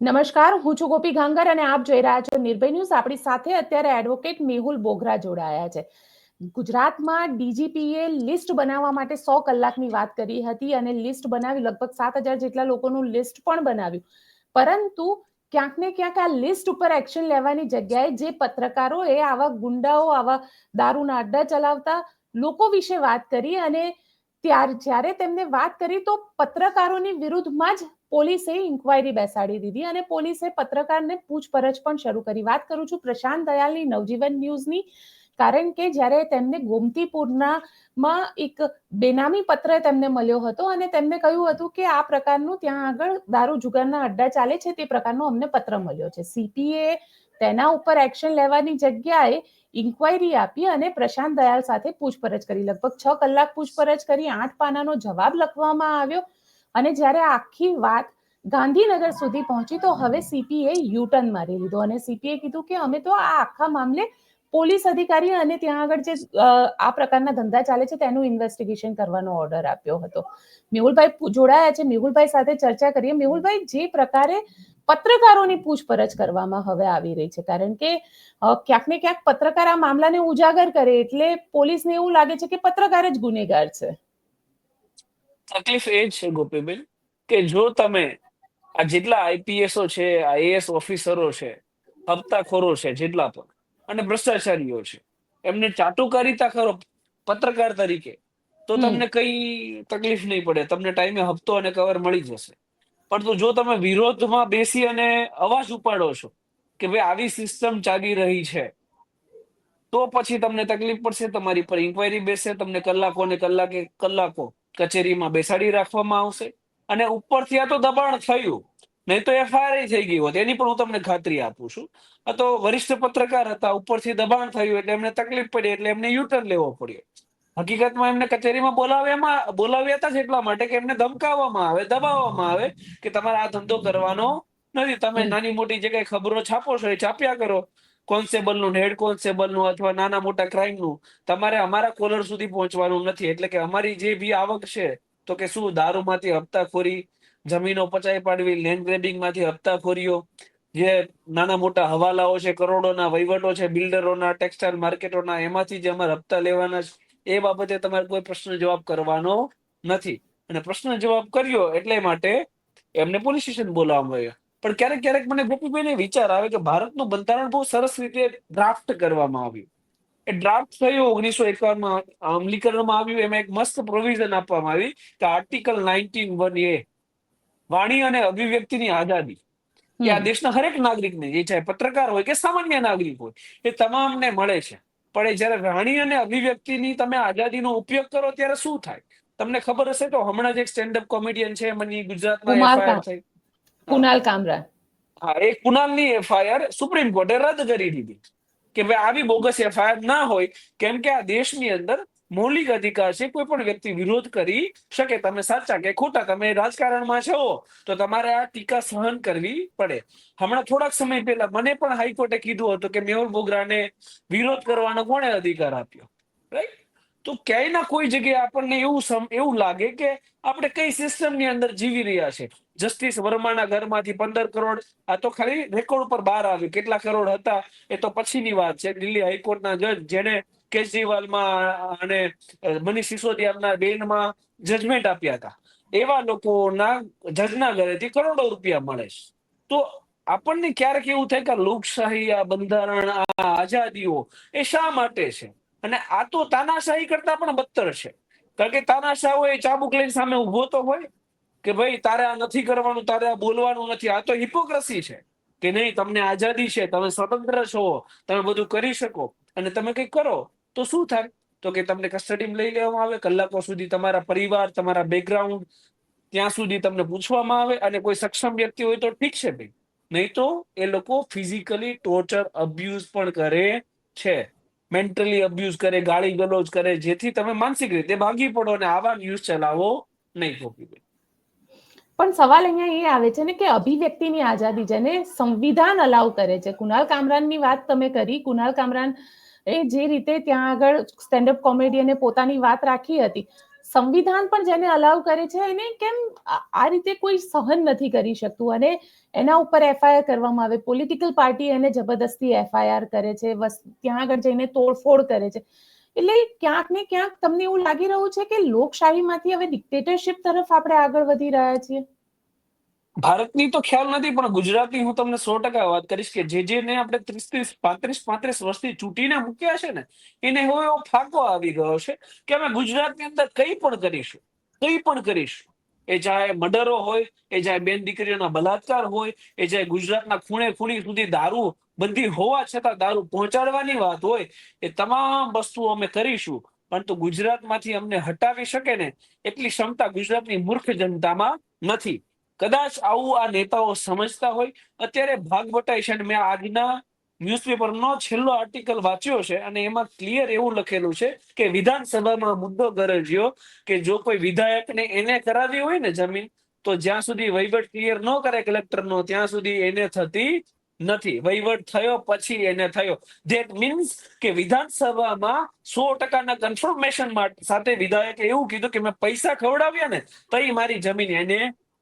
નમસ્કાર, હું છું ગોપી ગાંગર અને આપ જોઈ રહ્યા છો નિર્ભય ન્યૂઝ. આપણી સાથે અત્યારે એડવોકેટ મેહુલ બોગરા જોડાયા છે. ગુજરાતમાં ડીજીપીએ લિસ્ટ બનાવવા માટે 100 કલાકની વાત કરી હતી અને લિસ્ટ બનાવી લગભગ 7,000 જેટલા લોકોનું લિસ્ટ પણ બનાવ્યું. પરંતુ ક્યાંક ને ક્યાંક આ લિસ્ટ ઉપર એક્શન લેવાની જગ્યાએ જે પત્રકારો એ આવા ગુંડાઓ, આવા દારૂના અડ્ડા ચલાવતા લોકો વિશે વાત કરી અને જ્યારે તેમને વાત કરી તો પત્રકારોની વિરુદ્ધમાં જ પોલીસે ઇન્ક્વાયરી બેસાડી દીધી અને પોલીસે પત્રકારને પૂછપરછ પણ શરૂ કરી. વાત કરું છું પ્રશાંત દયાલની, નવજીવન ન્યૂઝની. કારણ કે જ્યારે તેમને ગોમતીપુરમાં એક બેનામી પત્ર તેમને મળ્યો હતો અને તેમને કહ્યું હતું કે આ પ્રકારનું ત્યાં આગળ દારૂ જુગારના અડ્ડા ચાલે છે, તે પ્રકારનો અમને પત્ર મળ્યો છે. સીપીએ તેના ઉપર એક્શન લેવાની જગ્યાએ ઇન્ક્વાયરી આપી અને પ્રશાંત દયાલ સાથે પૂછપરછ કરી. લગભગ 6 કલાક પૂછપરછ કરી, 8 પાનાનો જવાબ લખવામાં આવ્યો અને જ્યારે આખી વાત ગાંધીનગર સુધી પહોંચી તો હવે સીપીએ યુટર્ન મારી લીધો અને સીપીએ કીધું કે અમે તો આ આખા મામલે પોલીસ અધિકારી અને ત્યાં આગળ જે આ પ્રકારના ધંધા ચાલે છે તેનું ઇન્વેસ્ટિગેશન કરવાનો ઓર્ડર આપ્યો હતો. મેહુલભાઈ જોડાયા છે, મેહુલભાઈ સાથે ચર્ચા કરીએ. મેહુલભાઈ, જે પ્રકારે પત્રકારોની પૂછપરછ કરવામાં હવે આવી રહી છે, કારણ કે ક્યાંક ને ક્યાંક પત્રકાર આ મામલાને ઉજાગર કરે એટલે પોલીસને એવું લાગે છે કે પત્રકાર જ ગુનેગાર છે. તકલીફ એ જ છે ગોપીબેન કે જો તમે આ જેટલા આઈપીએસઓ છે, આઈએએસ ઓફિસરો છે, હપ્તાખોરો છે જેટલા પણ, અને ભ્રષ્ટાચારીઓ છે, એમને ચાટુકારિતા કરો પત્રકાર તરીકે તો તમને કઈ તકલીફ નહીં પડે, તમને ટાઈમે હપ્તો અને કવર મળી જશે. પરંતુ જો તમે વિરોધમાં બેસી અને અવાજ ઉપાડો છો કે ભાઈ આવી સિસ્ટમ ચાલી રહી છે, તો પછી તમને તકલીફ પડશે. તમારી પર ઇન્ક્વાયરી બેસે, તમને કલાકો ને કલાકો કચેરીમાં બેસાડી રાખવામાં આવશે અને ઉપરથી આ તો દબાણ થયું, નહીં તો એફઆઈઆર થઈ ગઈ હોત, એની પણ હું તમને ખાતરી આપું છું. આ તો વરિષ્ઠ પત્રકાર હતા, ઉપરથી દબાણ થયું એટલે એમને તકલીફ પડી, એટલે એમને યુટર્ન લેવો પડ્યો. હકીકતમાં એમને કચેરીમાં બોલાવ્યા હતા જ એટલા માટે કે એમને ધમકાવવામાં આવે, દબાવવામાં આવે કે તમારે આ ધંધો કરવાનો નથી. તમે નાની મોટી જે કઈ ખબરો છાપો છો એ છાપ્યા કરો, કોન્સ્ટેબલનું, હેડ કોન્સ્ટેબલનું અથવા નાના મોટા ક્રાઇમનું. તમારે અમારા કોલર સુધી પહોંચવાનું નથી. એટલે કે અમારી જે બી આવક છે, તો કે શું દારૂમાંથી હપ્તાખોરી, જમીનો પચાવી પાડવી, લેન્ડ ગ્રેબિંગ માંથી હપ્તાખોરીઓ, જે નાના મોટા હવાલાઓ છે, કરોડોના વહીવટો છે, બિલ્ડરોના, ટેક્સટાઇલ માર્કેટોના, એમાંથી જે અમારે હપ્તા લેવાના છે, એ બાબતે તમારે કોઈ પ્રશ્ન જવાબ કરવાનો નથી. અને પ્રશ્ન જવાબ કર્યો એટલે માટે એમને પોલીસ સ્ટેશન બોલાવવામાં આવ્યા. પણ ક્યારેક ક્યારેક મને ગોપીભાઈ વિચાર આવે કે ભારતનું બંધારણ બહુ સરસ રીતે ડ્રાફ્ટ કરવામાં આવ્યું. એ ડ્રાફ્ટ થયું 1951માં, અમલીકરણમાં આવ્યું. એમાં એક મસ્ત પ્રોવિઝન આપવામાં આવી કે આર્ટિકલ 19(1)(a) વાણી અને અભિવ્યક્તિની આઝાદી એ આ દેશના હરેક નાગરિકને, એ ચાહે પત્રકાર હોય કે સામાન્ય નાગરિક હોય, એ તમામને મળે છે. પણ એ જયારે વાણી અને અભિવ્યક્તિની તમે આઝાદીનો ઉપયોગ કરો ત્યારે શું થાય તમને ખબર હશે તો, હમણાં જ એક સ્ટેન્ડઅપ કોમેડિયન છે, એમની ગુજરાતમાં એફઆઈઆર થઈ. કુનાલ કામરા. હા, એ કુનાલની એફઆઈઆર સુપ્રીમ કોર્ટે રદ કરી દીધી કે ભાઈ આવી બોગસ એફઆઈઆર ના હોય, કેમ કે આ દેશની અંદર મૌલિક અધિકાર છે. કોઈ પણ વ્યક્તિ વિરોધ કરી શકે, તમે સાચા કે ખોટા, તમે રાજકારણમાં છો તો તમારે આ ટીકા સહન કરવી પડે. હમણાં થોડાક સમય પહેલા મને પણ હાઈકોર્ટે કીધું હતું કે મેહુલ બોગરાને વિરોધ કરવાનો કોણે અધિકાર આપ્યો, રાઈટ? તો ક્યાંયના કોઈ જગ્યાએ આપણને એવું લાગે કે આપણે કઈ સિસ્ટમની અંદર જીવી રહ્યા છે. જસ્ટિસ વર્માના ઘરમાંથી 15 કરોડ, આ તો ખાલી રેકોર્ડ પર બહાર આવ્યું, કેટલા કરોડ હતા એ તો પછીની વાત છે. દિલ્હી હાઈકોર્ટના જજ જેને કેજરીવાલમાં અને મનીષ સિસોદિયાના બેનમાં જજમેન્ટ આપ્યા હતા, એવા લોકોના જજના ઘરેથી કરોડો રૂપિયા મળે છે. તો આપણને ક્યારેક એવું થાય કે લોકશાહી, આ બંધારણ, આ આઝાદીઓ એ શા માટે છે? અને આ તો તાનાશાહી કરતા પણ બદતર છે. કારણ કે તાનાશાહ એ ચાબુક લઈને સામે ઉભો તો હોય કે ભાઈ તારે આ નથી કરવાનું, તારે આ બોલવાનું નથી. આ તો હિપોક્રસી છે કે નહીં, તમને આઝાદી છે, તમે સ્વતંત્ર છો, તમે બધું કરી શકો, અને તમે કંઈક કરો તો શું થાય? તો કે તમને કસ્ટડીમાં લઈ લેવામાં આવે, કલાકો સુધી તમારા પરિવાર, તમારા બેકગ્રાઉન્ડ, ત્યાં સુધી તમને પૂછવામાં આવે. અને કોઈ સક્ષમ વ્યક્તિ હોય તો ઠીક છે ભાઈ, નહીં તો એ લોકો ફિઝિકલી ટોર્ચર, અબ્યુઝ પણ કરે છે, મેન્ટલી અબ્યુઝ કરે, ગાળી ગલોજ કરે, જેથી તમે માનસિક રીતે ભાગી પડો અને આવા ન્યૂઝ ચલાવો નહીં. ગોપીભાઈ, પણ સવાલ અહીંયા એ આવે છે ને કે અભિવ્યક્તિની આઝાદી જેને સંવિધાન અલાઉ કરે છે. કુનાલ કામરાનની વાત તમે કરી. કુનાલ કામરાન એ જે રીતે ત્યાં આગળ સ્ટેન્ડઅપ કોમેડિયને પોતાની વાત રાખી હતી, સંવિધાન પણ જેને અલાવ કરે છે એને કેમ આ રીતે કોઈ સહન નથી કરી શકતું અને એના ઉપર એફઆઈઆર કરવામાં આવે, પોલિટિકલ પાર્ટી એને જબરદસ્તી એફઆઈઆર કરે છે, ત્યાં આગળ જઈને તોડફોડ કરે છે. એટલે ક્યાંક ને ક્યાંક તમને એવું લાગી રહ્યું છે કે લોકશાહીમાંથી હવે ડિક્ટેટરશિપ તરફ આપણે આગળ વધી રહ્યા છીએ? ભારતની તો ખ્યાલ નથી, પણ ગુજરાતની હું તમને 100% વાત કરીશ કે જેને આપણે 30-35 વર્ષથી ચૂંટીને મૂક્યા છે ને, એને હવે એવો ફાંકો આવી ગયો છે કે અમે ગુજરાતની અંદર કંઈ પણ કરીશું, કંઈ પણ કરીશું. એ ચાહે મર્ડરો હોય, એ ચાહે બેન દીકરીઓના બલાત્કાર હોય, એ ચાહે ગુજરાતના ખૂણે ખૂણી સુધી દારૂ બંધી હોવા છતાં દારૂ પહોંચાડવાની વાત હોય, એ તમામ વસ્તુઓ અમે કરીશું. પરંતુ ગુજરાતમાંથી અમને હટાવી શકે ને એટલી ક્ષમતા ગુજરાતની મૂર્ખ જનતામાં નથી. કદાચ આવું આ નેતાઓ સમજતા હોય. અત્યારે ભાગ બટાઈ છે, અને મેં આજના ન્યૂઝપેપરનો છેલ્લો આર્ટિકલ વાંચ્યો છે, અને એમાં ક્લિયર એવું લખેલું છે કે વિધાનસભામાં મુદ્દો ગરજ્યો કે જો કોઈ વિધાયકને એને કરાવી હોય ને જમીન, તો જ્યાં સુધી વહીવટ ક્લિયર ન કરે કલેક્ટરનો, ત્યાં સુધી એને થતી નથી. વહીવટ થયો પછી એને થયો. ધેટ મીન્સ કે વિધાનસભામાં 100%ના કન્ફર્મેશન સાથે વિધાયકે એવું કીધું કે મેં પૈસા ખવડાવ્યા ને તો મારી જમીન એને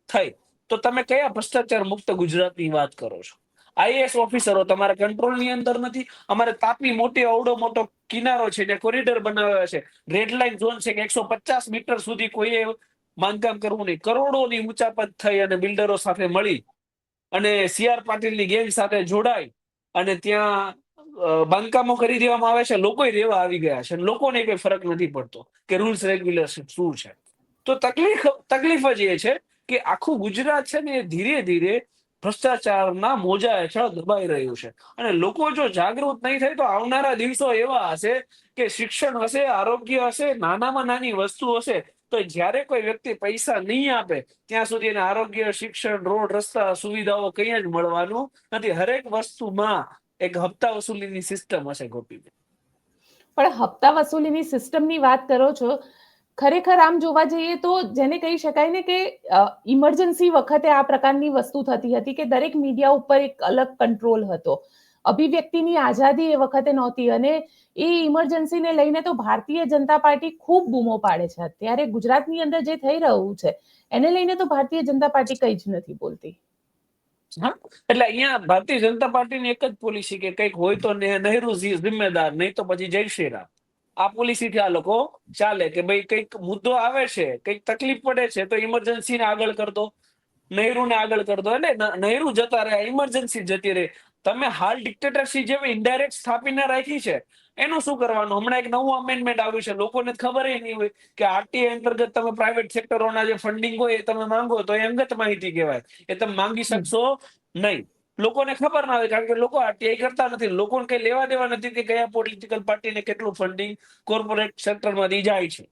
થઈ. તો તમે કયા ભ્રષ્ટાચાર મુક્ત ગુજરાતની વાત કરો છો? આઈએએસ ઓફિસરો તમારા કંટ્રોલની અંદર નથી. અમારે તાપી મોટી અવડો મોટો કિનારો છે, જે કોરિડોર બનાવ્યા છે, રેડ લાઇન ઝોન છે કે 150 મીટર સુધી કોઈએ બાંધકામ કરવું નહીં. કરોડોની ઊંચાપત થઈ અને બિલ્ડરો સાથે મળી અને સીઆર પાટીલની ગેંગ સાથે જોડાઈ અને ત્યાં બાંધકામો કરી દેવામાં આવે છે. લોકો રેવા આવી ગયા છે, લોકોને કઈ ફરક નથી પડતો કે રૂલ્સ રેગ્યુલેશન શું છે. તો તકલીફ જ એ છે કે આખું ગુજરાત છે ને એ ધીરે ધીરે ભ્રષ્ટાચારના મોજા હેઠળ દબાઈ રહ્યું છે. અને લોકો જો જાગૃત નહીં થાય તો આવનારા દિવસો એવા હશે કે શિક્ષણ હશે, આરોગ્ય હશે, નાનામાં નાની વસ્તુ હશે, તો જ્યારે કોઈ વ્યક્તિ પૈસા નહીં આપે ત્યાં સુધી એને આરોગ્ય, શિક્ષણ, રોડ, રસ્તા, સુવિધાઓ કંઈ જ મળવાનું નથી. હરેક વસ્તુમાં એક હપ્તા વસૂલીની સિસ્ટમ હશે. ગોપીબેન, પણ હપ્તા વસૂલીની સિસ્ટમની વાત કરો છો, ખરેખર આમ જોવા જઈએ તો જેને કહી શકાય ને કે ઇમરજન્સી વખતે આ પ્રકારની વસ્તુ થતી હતી કે દરેક મીડિયા ઉપર એક અલગ કંટ્રોલ હતો. અભિવ્યક્તિની આઝાદી એ વખતે નહોતી, અને એ ઇમરજન્સીને લઈને તો ભારતીય જનતા પાર્ટી ખૂબ બૂમો પાડે છે. અત્યારે ગુજરાતની અંદર જે થઈ રહ્યું છે એને લઈને તો ભારતીય જનતા પાર્ટી કંઈ જ નથી બોલતી. હા, એટલે અહીંયા ભારતીય જનતા પાર્ટીની એક જ પોલિસી કે કંઈક હોય તો નહેરુ જિમ્મેદાર, નહીં તો પછી જય શ્રી રામ. આ પોલિસીથી આ લોકો ચાલે કે ભાઈ કંઈક મુદ્દો આવે છે, કંઈક તકલીફ પડે છે તો ઇમરજન્સીને આગળ કર દો, નહેરુને આગળ કર દો. એટલે નહેરુ જતા રહે, ઇમરજન્સી જતી રહે. તમે હાલ ડિક્ટેટરશીપ જેવી ઇનડાયરેક્ટ સ્થાપીને રાખી છે, એનું શું કરવાનું? હમણાં એક નવું અમેન્ડમેન્ટ આવ્યું છે, લોકોને ખબર નહીં હોય કે આરટીઆઈ અંતર્ગત તમે પ્રાઇવેટ સેક્ટરોના જે ફંડિંગ હોય એ તમે માંગો તો એ અંગત માહિતી કહેવાય. એ તમે માંગી શકશો નહીં. લોકોને ખબર ના હોય, કારણ કે લોકો આરટીઆઈ કરતા નથી. લોકોને કઈ લેવા દેવા નથી કે કયા પોલિટિકલ પાર્ટીને કેટલું ફંડિંગ કોર્પોરેટ સેક્ટરમાંથી જાય છે.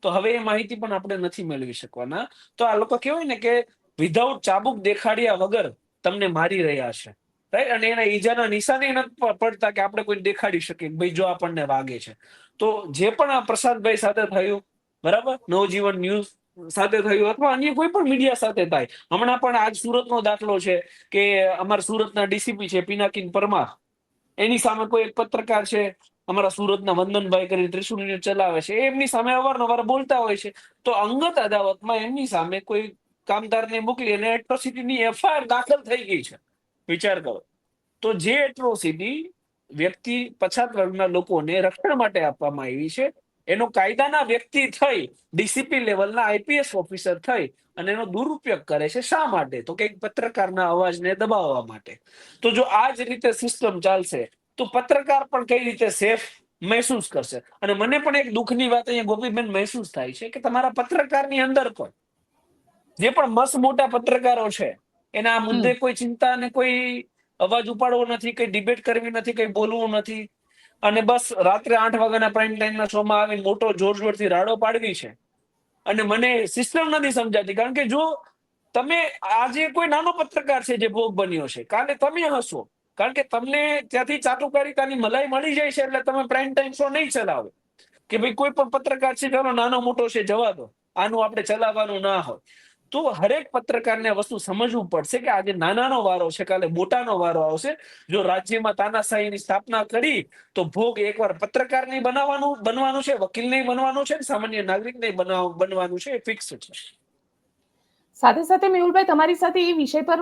તો હવે એ માહિતી પણ આપણે નથી મેળવી શકવાના. તો આ લોકો કહેવાય ને કે વિધાઉટ ચાબુક દેખાડ્યા વગર તમને મારી રહ્યા છે, રાઈટ? અને એના ઈજાના નિશાને નથી પડતા કે આપણે કોઈ દેખાડી શકીએ ભાઈ જો આપણને વાગે છે. તો જે પણ આ પ્રસાદભાઈ સાથે થયું, બરાબર, નવજીવન ન્યૂઝ સાથે થયું અથવા અન્ય કોઈ પણ મીડિયા સાથે થાય. હમણાં પણ આજ સુરતનો દાખલો છે કે અમારા સુરતના ડીસીપી છે પિનાકીન પરમાર, એની સામે કોઈ એક પત્રકાર છે અમારા સુરતના વંદનભાઈ કરીને ત્રિશુલ ન્યૂઝ ચલાવે છે, એમની સામે અવારનવાર બોલતા હોય છે. તો અંગત અદાવતમાં એમની સામે કોઈ કામદારને મોકલી અને એટ્રોસિટીની એફઆઈઆર દાખલ થઈ ગઈ છે. વિચાર કરો. તો જે એટ્રોસિટી વ્યક્તિ પછાત વર્ગના લોકોને રક્ષણ માટે આપવામાં આવી છે, એનો કાયદાના વ્યક્તિ થઈ, ડીસીપી લેવલના આઈપીએસ ઓફિસર થઈ અને એનો દુરુપયોગ કરે છે. શા માટે? તો કે પત્રકારના અવાજને દબાવવા માટે. તો જો આ જ રીતે સિસ્ટમ ચાલશે તો પત્રકાર પણ કઈ રીતે સેફ મહેસૂસ કરશે? અને મને પણ એક દુઃખની વાત અહીંયા ગોપીબેન મહેસૂસ થાય છે કે તમારા પત્રકારની અંદર પણ જે પણ મસ્ત મોટા પત્રકારો છે એના આ મુદ્દે કોઈ ચિંતા અને કોઈ અવાજ ઉપાડવો નથી, કઈ ડિબેટ કરવી નથી, કઈ બોલવું નથી, અને બસ રાત્રે 8 વાગ્યાના પ્રાઇમ ટાઈમના શોમાં આવીને મોટો જોરથી રાડો પાડવી છે. અને મને સિસ્ટમ નથી સમજાતી, કારણ કે જો તમે આજે કોઈ નાનો પત્રકાર છે જે ભોગ બન્યો છે, કાલે તમે હશો, કારણ કે તમને ત્યાંથી ચાટુકારિતાની મલાઈ મળી જાય છે એટલે તમે પ્રાઇમ ટાઈમ શો નહીં ચલાવો કે ભાઈ કોઈ પણ પત્રકાર છે ચાલો નાનો મોટો છે જવા દો, આનું આપણે ચલાવવાનું ના હોય. તો હરેક પત્રકારને આ વસ્તુ સમજવું પડશે કે આજે નાનાનો વારો છે, કાલે મોટાનો વારો આવશે. જો રાજ્યમાં તાનાશાહીની સ્થાપના કરી તો ભોગ એકવાર પત્રકાર નહીં બનવાનું છે, વકીલ નહીં બનવાનું છે, સામાન્ય નાગરિક નહીં બનવાનું છે, એ ફિક્સ છે. સાથે સાથે મેહુલભાઈ તમારી સાથે એ વિષય પર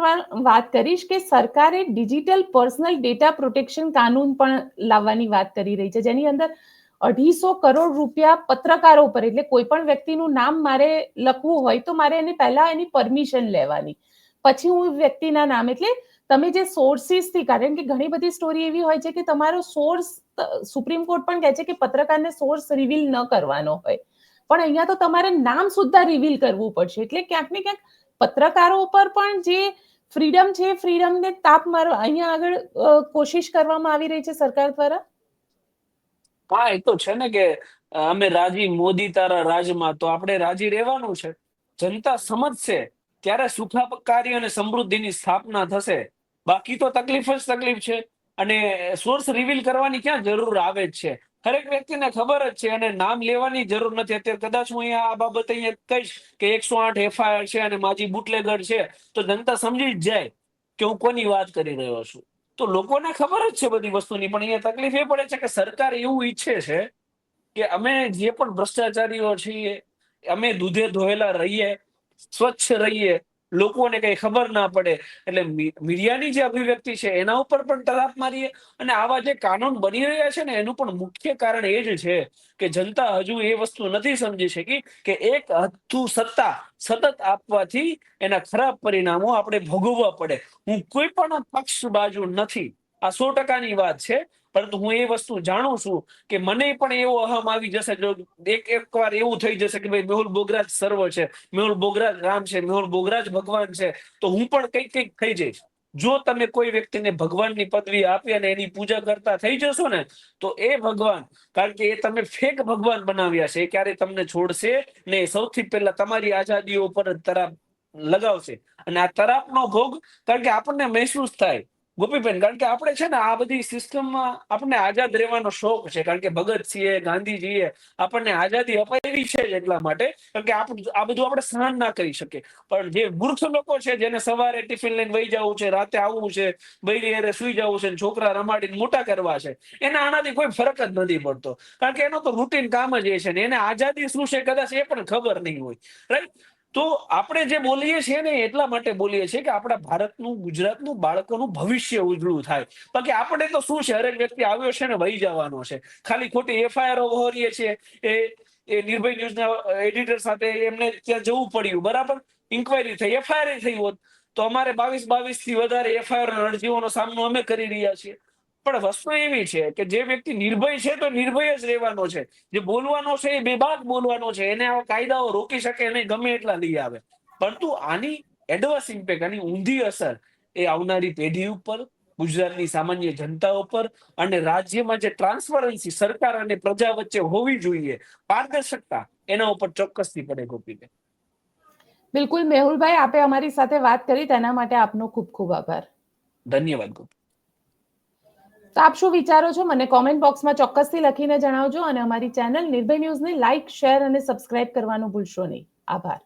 વાત કરીશ કે સરકારે ડિજિટલ પર્સનલ ડેટા પ્રોટેક્શન કાનૂન પણ લાવવાની વાત કરી રહી છે, જેની અંદર 250 કરોડ રૂપિયા પત્રકારો પર, એટલે કોઈ પણ વ્યક્તિનું નામ મારે લખવું હોય તો મારે એને પહેલા એની પરમિશન લેવાની, પછી હું વ્યક્તિના નામ, એટલે તમે જે સોર્સિસ થી, કારણ કે ઘણી બધી સ્ટોરી એવી હોય છે કે તમારો સોર્સ, સુપ્રીમ કોર્ટ પણ કહે છે કે પત્રકારને સોર્સ રિવીલ ન કરવાનો હોય, પણ અહીંયા તો તમારે નામ સુદ્ધા રિવીલ કરવું પડશે. એટલે ક્યાંક ને ક્યાંક પત્રકારો પર પણ જે ફ્રીડમ છે, ફ્રીડમને તાપ મારવા અહીંયા આગળ કોશિશ કરવામાં આવી રહી છે સરકાર દ્વારા. હા, એ તો છે ને કે અમે રાજી મોદી તારા રાજમાં, તો આપણે રાજી રહેવાનું છે. જનતા સમજશે ત્યારે સુખાકારી અને સમૃદ્ધિની સ્થાપના થશે. બાકી તો તકલીફ જ તકલીફ છે. અને સોર્સ રિવીલ કરવાની ક્યાં જરૂર આવે જ છે? હરેક વ્યક્તિને ખબર જ છે, અને નામ લેવાની જરૂર નથી. અત્યારે કદાચ હું અહીંયા આ બાબતે અહીંયા કહીશ કે 108 FIR છે અને માજી બુટલેગર છે, તો જનતા સમજી જ જાય કે હું કોની વાત કરી રહ્યો છું. તો લોકોને ખબર જ છે બધી વસ્તુની, પણ અહીંયા તકલીફ એ પડે છે કે સરકાર એવું ઈચ્છે છે કે અમે જે પણ ભ્રષ્ટાચારીઓ છીએ, અમે દૂધે ધોયેલા રહીએ, સ્વચ્છ રહીએ, લોકોને કઈ ખબર ના પડે. એટલે મીડિયાની જે અભિવ્યક્તિ છે એના ઉપર પણ તરાપ મારીએ. અને આવા જે કાનૂન બની રહ્યા છે ને, એનું પણ મુખ્ય કારણ એ જ છે કે જનતા હજુ એ વસ્તુ નથી સમજી શકી કે એક હથ્થું સત્તા સતત આપવાથી એના ખરાબ પરિણામો આપણે ભોગવવા પડે. હું કોઈ પણ પક્ષ બાજુ નથી, આ 100%ની વાત છે, પરંતુ હું એ વસ્તુ જાણું છું કે મને પણ એવો અહમ આવી જશે, જો એક વાર એવું થઈ જશે કે ભાઈ મેહુલ બોગરાજ સર્વ છે, મેહુલ બોગરાજ રામ છે, મેહુલ બોગરાજ ભગવાન છે, તો હું પણ કંઈક થઈ જઈશ. જો તમે કોઈ વ્યક્તિને ભગવાનની પદવી આપી અને એની પૂજા કરતા થઈ જશો ને, તો એ ભગવાન, કારણ કે એ તમે ફેક ભગવાન બનાવ્યા છે, એ ક્યારે તમને છોડશે ને. સૌથી પહેલા તમારી આઝાદીઓ ઉપર તરાપ લગાવશે. અને આ તરાપનો ભોગ, કારણ કે આપણને મહેસૂસ થાય ગોપીબેન, કારણ કે આપણે છે ને આ બધી સિસ્ટમમાં આપણને આઝાદ રહેવાનો શોખ છે, કારણ કે ભગતસિંહે, ગાંધીજીએ આપણને આઝાદી અપાવી છે જ એટલા માટે, કારણ કે આ બધું આપણે સહન ના કરી શકીએ. પણ જે મૂર્ખ લોકો છે, જેને સવારે ટિફિન લઈને વહી જવું છે, રાતે આવવું છે, બૈરી હારે સુઈ જવું છે, છોકરા રમાડીને મોટા કરવા છે, એને આનાથી કોઈ ફરક જ નથી પડતો, કારણ કે એનો તો રૂટીન કામ જ એ છે ને. એને આઝાદી શું છે કદાચ એ પણ ખબર નહીં હોય, રાઈટ? તો આપણે જે બોલીએ છીએ ને એટલા માટે બોલીએ છીએ કે આપણા ભારતનું, ગુજરાતનું બાળકોનું ભવિષ્ય ઉજળું થાય. બાકી આપણે તો શું છે, હરેક વ્યક્તિ આવ્યો છે ને વહી જવાનો છે. ખાલી ખોટી FIR વહોરીએ છીએ. એ નિર્ભય ન્યૂઝના એડિટર સાથે એમને ત્યાં જવું પડ્યું, બરાબર, ઇન્કવાયરી થઈ, FIR થઈ હોત તો અમારે 22 થી વધારે FIR અરજીઓનો સામનો અમે કરી રહ્યા છીએ. પણ વસ્તુ એવી છે કે જે વ્યક્તિ નિર્ભય છે તો નિર્ભય જ રહેવાનો છે. જે બોલવાનો છે એ બેબાક બોલવાનો છે. એને આવા કાયદાઓ રોકી શકે નહીં, ગમે એટલા લઈ આવે. પરંતુ આની એડવર્સ ઇમ્પેક્ટ, આની ઊંધી અસર એ આવનારી પેઢી ઉપર, ગુજરાતની સામાન્ય જનતા ઉપર, અને રાજ્યમાં જે ટ્રાન્સપરન્સી સરકાર અને પ્રજા વચ્ચે હોવી જોઈએ, પારદર્શકતા, એના ઉપર ચોક્કસથી પડે. ગોપીબેન, બિલકુલ મેહુલભાઈ, આપે અમારી સાથે વાત કરી તેના માટે આપનો ખૂબ ખૂબ આભાર. ધન્યવાદ ગોપી. તો આપ શું વિચારો છો મને કોમેન્ટ બોક્સમાં ચોક્કસથી લખીને જણાવજો, અને અમારી ચેનલ નિર્ભય ન્યૂઝને લાઇક, શેર અને સબસ્ક્રાઇબ કરવાનું ભૂલશો નહીં. આભાર.